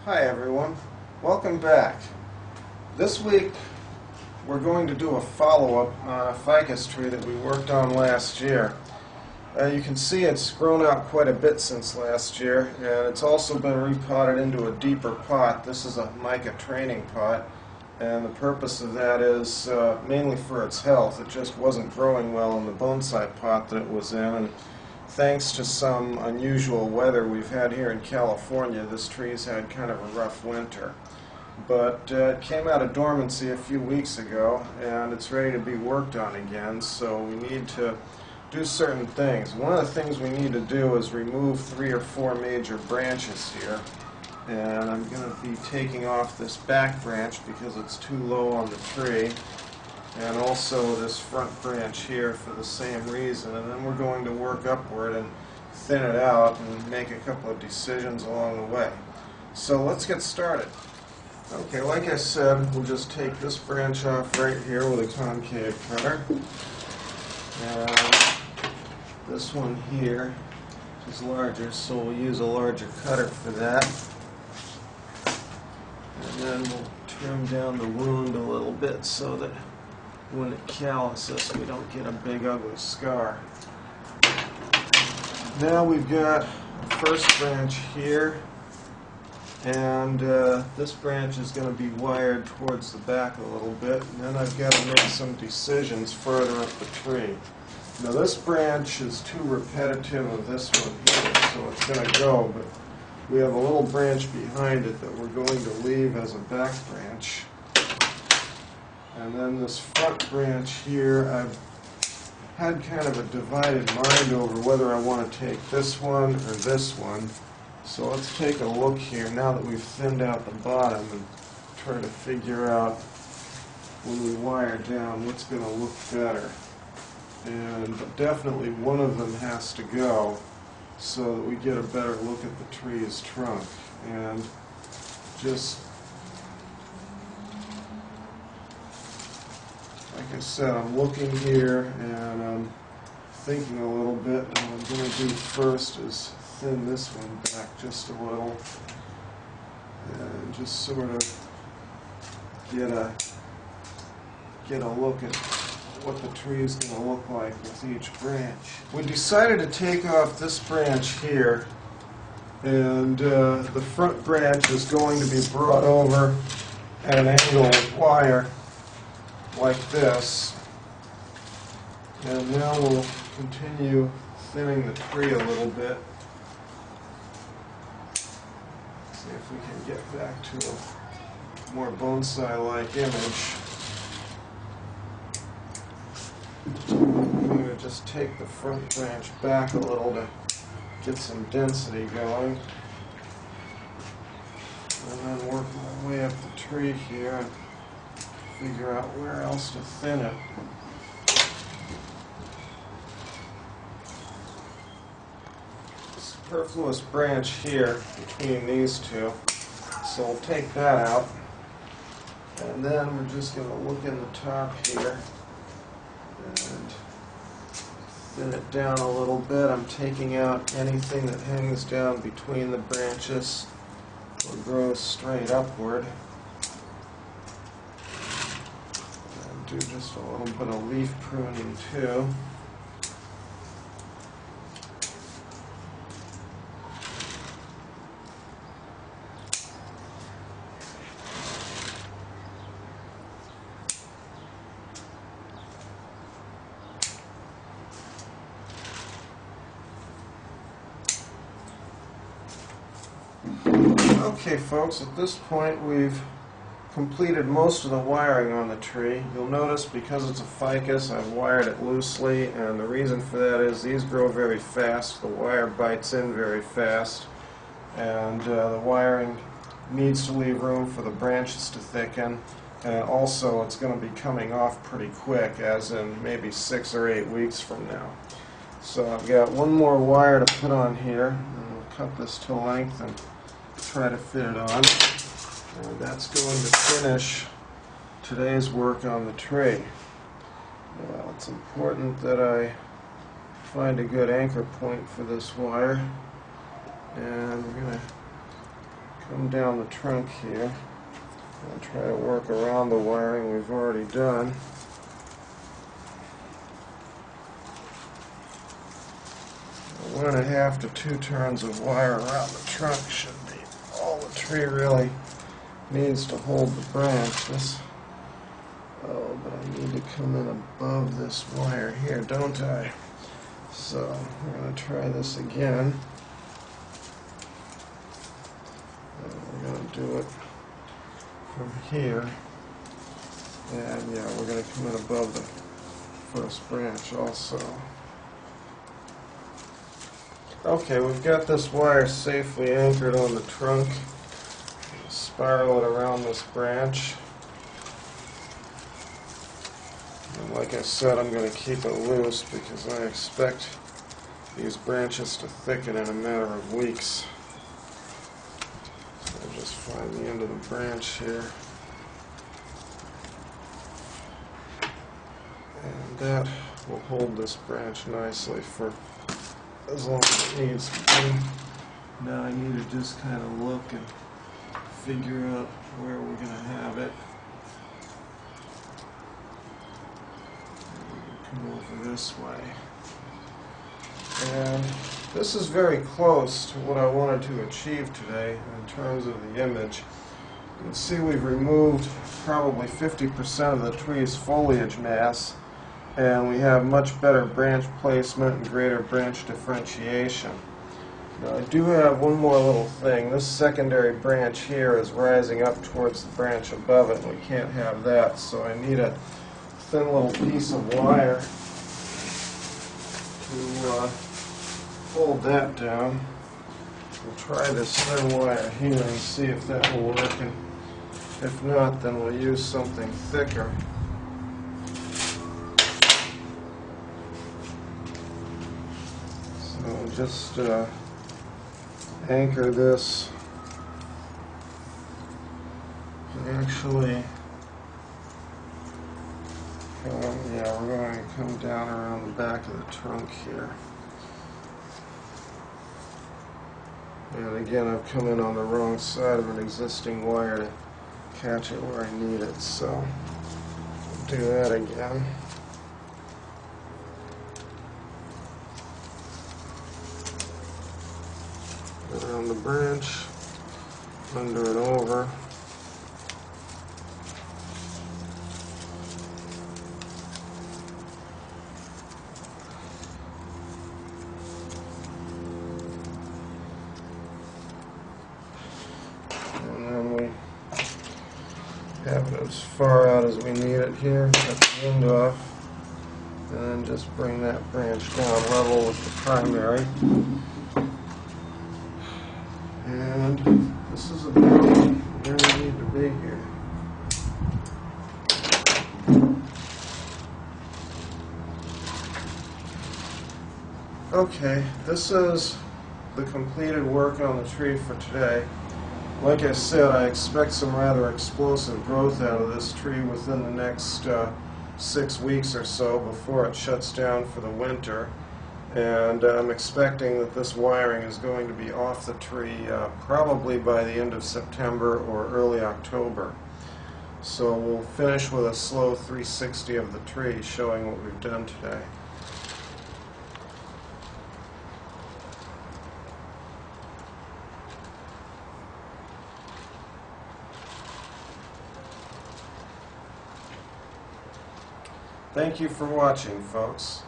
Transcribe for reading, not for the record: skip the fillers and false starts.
Hi everyone, welcome back. This week we're going to do a follow-up on a ficus tree that we worked on last year. You can see it's grown out quite a bit since last year, and it's also been repotted into a deeper pot. This is a mica training pot, and the purpose of that is mainly for its health. It just wasn't growing well in the bonsai pot that it was in, and thanks to some unusual weather we've had here in California, this tree's had kind of a rough winter. But it came out of dormancy a few weeks ago, and it's ready to be worked on again, so we need to do certain things. One of the things we need to do is remove 3 or 4 major branches here, and I'm going to be taking off this back branch because it's too low on the tree, and also this front branch here for the same reason, and then we're going to work upward and thin it out and make a couple of decisions along the way. So let's get started. Okay, like I said, we'll just take this branch off right here with a concave cutter, and this one here is larger, so we'll use a larger cutter for that, and then we'll trim down the wound a little bit so that when it calluses, we don't get a big ugly scar. Now we've got the first branch here, and this branch is going to be wired towards the back a little bit, and then I've got to make some decisions further up the tree. Now this branch is too repetitive of this one here, so it's going to go, but we have a little branch behind it that we're going to leave as a back branch. And then this front branch here, I've had kind of a divided mind over whether I want to take this one or this one. So let's take a look here now that we've thinned out the bottom and try to figure out when we wire down what's going to look better. And definitely one of them has to go so that we get a better look at the tree's trunk. And just like I said, I'm looking here and I'm thinking a little bit, and what I'm going to do first is thin this one back just a little and just sort of get a look at what the tree is going to look like with each branch. We decided to take off this branch here, and the front branch is going to be brought over at an angle with wire like this, and now we'll continue thinning the tree a little bit. See if we can get back to a more bonsai-like image. I'm going to just take the front branch back a little to get some density going, and then work my way up the tree here and figure out where else to thin it. Superfluous branch here between these two, so we'll take that out, and then we're just going to look in the top here and thin it down a little bit. I'm taking out anything that hangs down between the branches or grows straight upward. Do just a little bit of leaf pruning too. Okay folks, at this point we've completed most of the wiring on the tree. You'll notice because it's a ficus, I've wired it loosely, and the reason for that is these grow very fast. The wire bites in very fast, and the wiring needs to leave room for the branches to thicken, and also it's going to be coming off pretty quick, as in maybe 6 or 8 weeks from now. So I've got one more wire to put on here, and we'll cut this to length and try to fit it on. And that's going to finish today's work on the tree. Well, it's important that I find a good anchor point for this wire, and we're going to come down the trunk here and try to work around the wiring we've already done. 1.5 to 2 turns of wire around the trunk should be all the tree really needs to hold the branch. Oh, but I need to come in above this wire here, don't I? So we're going to try this again. We're going to do it from here. And yeah, we're going to come in above the first branch also. Okay, we've got this wire safely anchored on the trunk. Spiral it around this branch. And like I said, I'm going to keep it loose because I expect these branches to thicken in a matter of weeks. So I'll just find the end of the branch here. And that will hold this branch nicely for as long as it needs to be. Now I need to just kind of look and figure out where we're going to have it. Come over this way. And this is very close to what I wanted to achieve today in terms of the image. You can see we've removed probably 50% of the tree's foliage mass, and we have much better branch placement and greater branch differentiation. Now I do have one more little thing. This secondary branch here is rising up towards the branch above it, and we can't have that, so I need a thin little piece of wire to hold that down. We'll try this thin wire here and see if that will work, and if not, then we'll use something thicker. So just anchor this. Actually, yeah, we're going to come down around the back of the trunk here. And again, I've come in on the wrong side of an existing wire to catch it where I need it, so I'll do that again. Around the branch, under and over. And then we have it as far out as we need it here, cut the end off, and then just bring that branch down level with the primary. And this is about where we need to be here. Okay, this is the completed work on the tree for today. Like I said, I expect some rather explosive growth out of this tree within the next 6 weeks or so before it shuts down for the winter. And I'm expecting that this wiring is going to be off the tree probably by the end of September or early October. So we'll finish with a slow 360 of the tree showing what we've done today. Thank you for watching, folks.